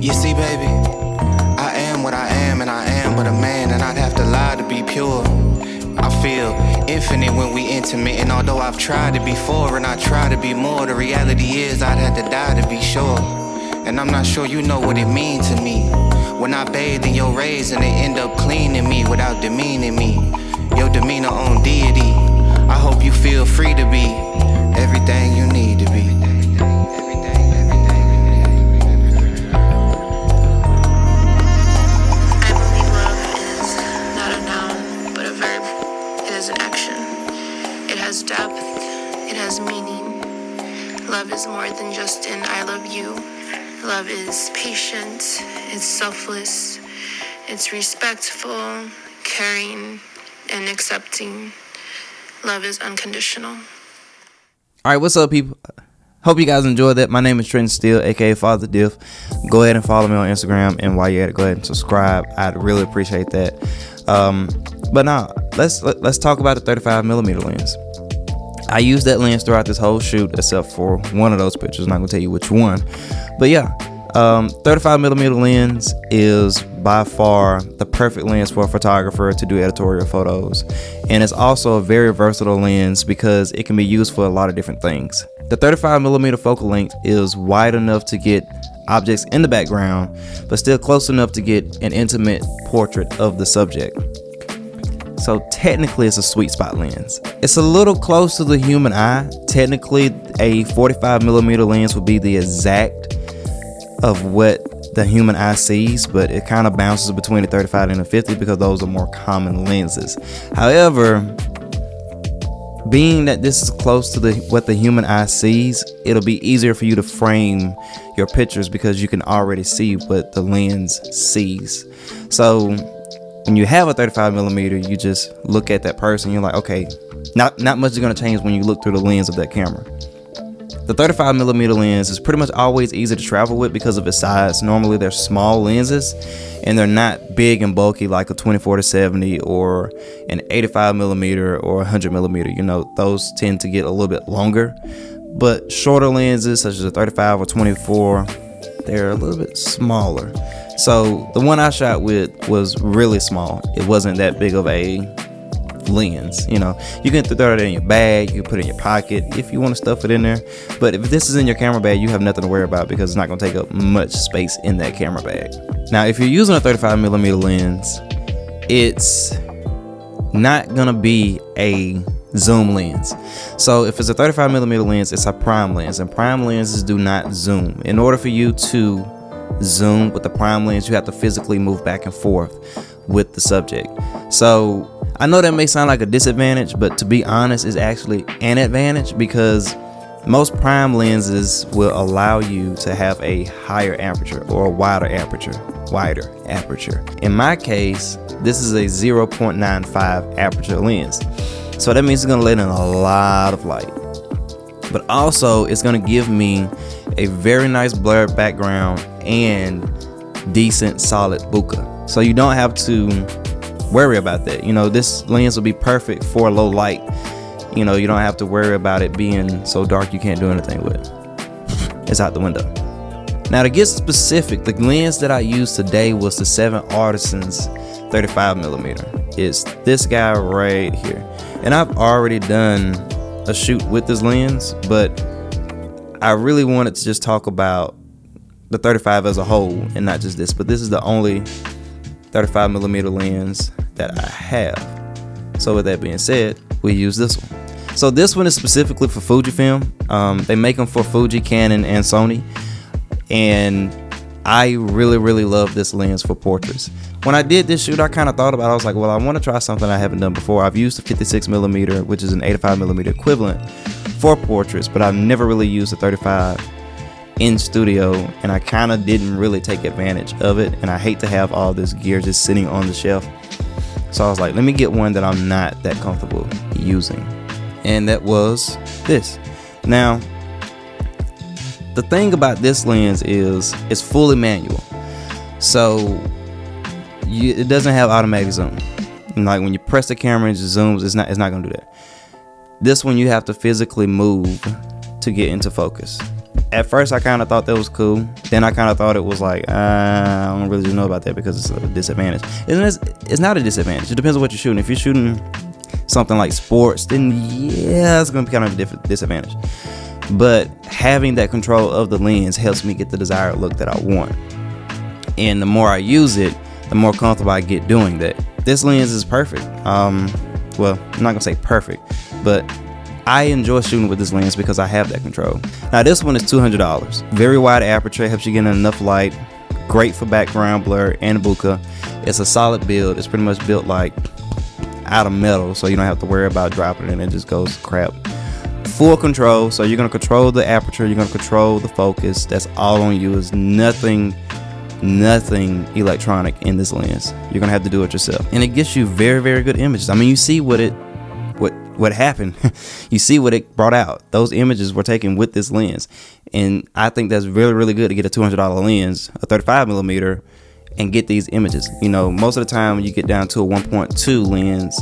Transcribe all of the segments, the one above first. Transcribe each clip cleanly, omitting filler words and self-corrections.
You see, baby, I am what I am, and I am but a man, and I'd have to lie to be pure. I feel infinite when we intimate, and although I've tried to be for and I try to be more, the reality is I'd have to die to be sure. And I'm not sure you know what it means to me when I bathe in your rays and they end up cleaning me without demeaning me. Your demeanor on deity. I hope you feel free to be everything you need to be. I believe love is not a noun, but a verb. It is an action. It has depth. It has meaning. Love is more than just an I love you. Love is patient. It's selfless. It's respectful, caring, and accepting. Love is unconditional. All right, what's up, people? Hope you guys enjoyed that. My name is Trenton Steele, aka Fatherrdiff. Go ahead and follow me on Instagram, and while you're at it, go ahead and subscribe. I'd really appreciate that. But now let's talk about the 35mm lens. I used that lens throughout this whole shoot, except for one of those pictures. I'm not gonna tell you which one, but yeah. 35mm lens is by far the perfect lens for a photographer to do editorial photos, and it's also a very versatile lens because it can be used for a lot of different things. The 35mm focal length is wide enough to get objects in the background, but still close enough to get an intimate portrait of the subject. So technically it's a sweet spot lens. It's a little close to the human eye. Technically a 45mm lens would be the exact of what the human eye sees, but it kind of bounces between the 35 and the 50 because those are more common lenses. However, being that this is close to what the human eye sees, it'll be easier for you to frame your pictures because you can already see what the lens sees. So when you have a 35mm, you just look at that person, you're like, okay, not much is going to change when you look through the lens of that camera. The 35mm lens is pretty much always easy to travel with because of its size. Normally they're small lenses and they're not big and bulky like a 24-70 or an 85mm or 100mm. You know, those tend to get a little bit longer. But shorter lenses such as a 35 or 24, they're a little bit smaller. So the one I shot with was really small. It wasn't that big of a lens. You know, you can throw it in your bag, you can put it in your pocket if you want to stuff it in there, but if this is in your camera bag, you have nothing to worry about because it's not going to take up much space in that camera bag. Now if you're using a 35mm lens, it's not going to be a zoom lens. So if it's a 35mm lens, it's a prime lens, and prime lenses do not zoom. In order for you to zoom with the prime lens, you have to physically move back and forth with the subject. So I know that may sound like a disadvantage, but to be honest, it's actually an advantage because most prime lenses will allow you to have a higher aperture or a wider aperture. In my case, this is a 0.95 aperture lens. So that means it's gonna let in a lot of light, but also it's gonna give me a very nice blurred background and decent solid bokeh. So you don't have to worry about that. You know, this lens will be perfect for low light. You know, you don't have to worry about it being so dark you can't do anything with it. It's out the window. Now to get specific, the lens that I used today was the 7 Artisans 35mm. It's this guy right here. And I've already done a shoot with this lens, but I really wanted to just talk about the 35 as a whole and not just this, but this is the only 35mm lens that I have. So with that being said, we use this one. So this one is specifically for Fujifilm. They make them for Fuji, Canon, and Sony, and I really love this lens for portraits. When I did this shoot, I kind of thought about it. I was like, well, I want to try something I haven't done before. I've used the 56mm, which is an 85mm equivalent for portraits, but I've never really used the 35 in studio, and I kind of didn't really take advantage of it, and I hate to have all this gear just sitting on the shelf. So I was like, let me get one that I'm not that comfortable using, and that was this. Now the thing about this lens is it's fully manual, so it doesn't have automatic zoom. And like when you press the camera and it just zooms, it's not gonna do that. This one you have to physically move to get into focus. At first, I kind of thought that was cool. Then I kind of thought it was like, I don't really know about that because it's a disadvantage. It's not a disadvantage. It depends on what you're shooting. If you're shooting something like sports, then yeah, it's going to be kind of a disadvantage. But having that control of the lens helps me get the desired look that I want. And the more I use it, the more comfortable I get doing that. This lens is perfect. Well, I'm not going to say perfect, but I enjoy shooting with this lens because I have that control. Now this one is $200. Very wide aperture, helps you get enough light. Great for background blur and bokeh. It's a solid build. It's pretty much built like out of metal, so you don't have to worry about dropping it and it just goes crap. Full control, so you're gonna control the aperture, you're gonna control the focus. That's all on you. Is nothing electronic in this lens. You're gonna have to do it yourself, and it gets you very, very good images. I mean, you see what happened. You see what it brought out. Those images were taken with this lens, and I think that's really, really good to get a $200 lens, a 35mm, and get these images. You know, most of the time when you get down to a 1.2 lens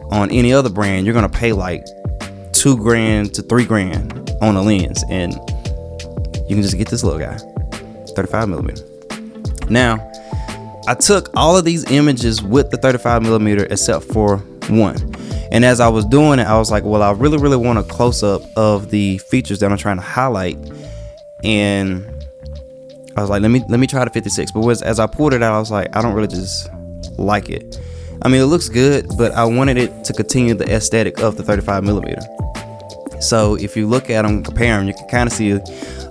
on any other brand, you're gonna pay like $2,000 to $3,000 on a lens, and you can just get this little guy, 35mm. Now, I took all of these images with the 35mm except for one. And as I was doing it, I was like, well, I really, really want a close-up of the features that I'm trying to highlight. And I was like, let me try the 56. But as I pulled it out, I was like, I don't really just like it. I mean, it looks good, but I wanted it to continue the aesthetic of the 35mm. So if you look at them, compare them, you can kind of see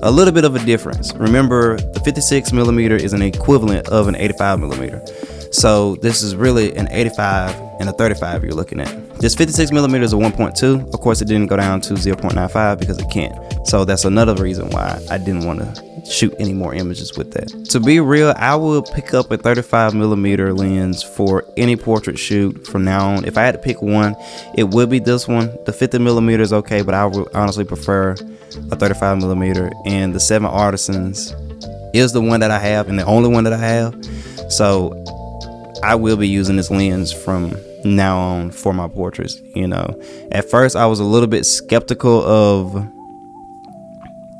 a little bit of a difference. Remember, the 56mm is an equivalent of an 85mm. So this is really an 85 and a 35 you're looking at. This 56mm is a 1.2. Of course, it didn't go down to 0.95 because it can't. So that's another reason why I didn't want to shoot any more images with that. To be real, I will pick up a 35mm lens for any portrait shoot from now on. If I had to pick one, it would be this one. The 50mm is okay, but I would honestly prefer a 35mm. And the 7 Artisans is the one that I have and the only one that I have. So I will be using this lens from now on for my portraits. You know, at first I was a little bit skeptical of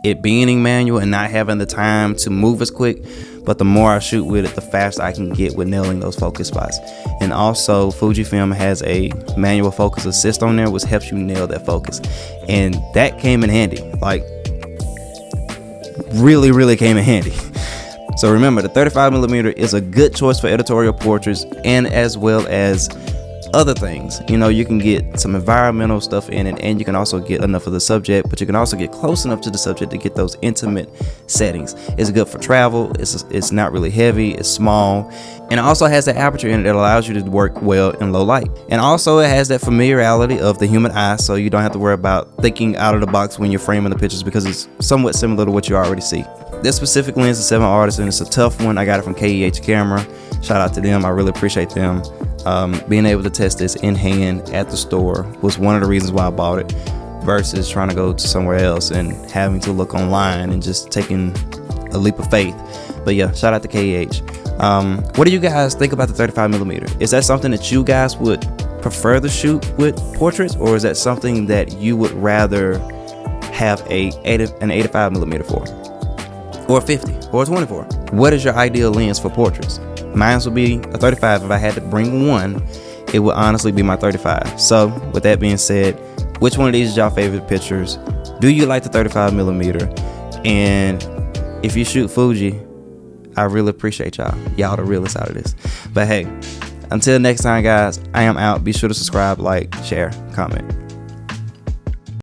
it being manual and not having the time to move as quick, but the more I shoot with it, the faster I can get with nailing those focus spots. And also Fujifilm has a manual focus assist on there, which helps you nail that focus, and that came in handy, like really came in handy. So remember, the 35mm is a good choice for editorial portraits and as well as other things. You know, you can get some environmental stuff in it, and you can also get enough of the subject, but you can also get close enough to the subject to get those intimate settings. It's good for travel. It's not really heavy. It's small, and it also has that aperture in it that allows you to work well in low light. And also it has that familiarity of the human eye, so you don't have to worry about thinking out of the box when you're framing the pictures, because it's somewhat similar to what you already see. This specific lens is 7 Artisan. It's a tough one. I got it from KEH Camera. Shout out to them. I really appreciate them. Being able to test this in hand at the store was one of the reasons why I bought it, versus trying to go to somewhere else and having to look online and just taking a leap of faith. But yeah, shout out to KEH. What do you guys think about the 35mm? Is that something that you guys would prefer to shoot with portraits, or is that something that you would rather have an 85mm for, or a 50 or a 24? What is your ideal lens for portraits? Mine would be a 35. If I had to bring one, it would honestly be my 35. So with that being said, which one of these is y'all favorite pictures? Do you like the 35mm? And if you shoot Fuji, I really appreciate y'all. Y'all the realest out of this. But hey, until next time, guys, I am out. Be sure to subscribe, like, share, comment.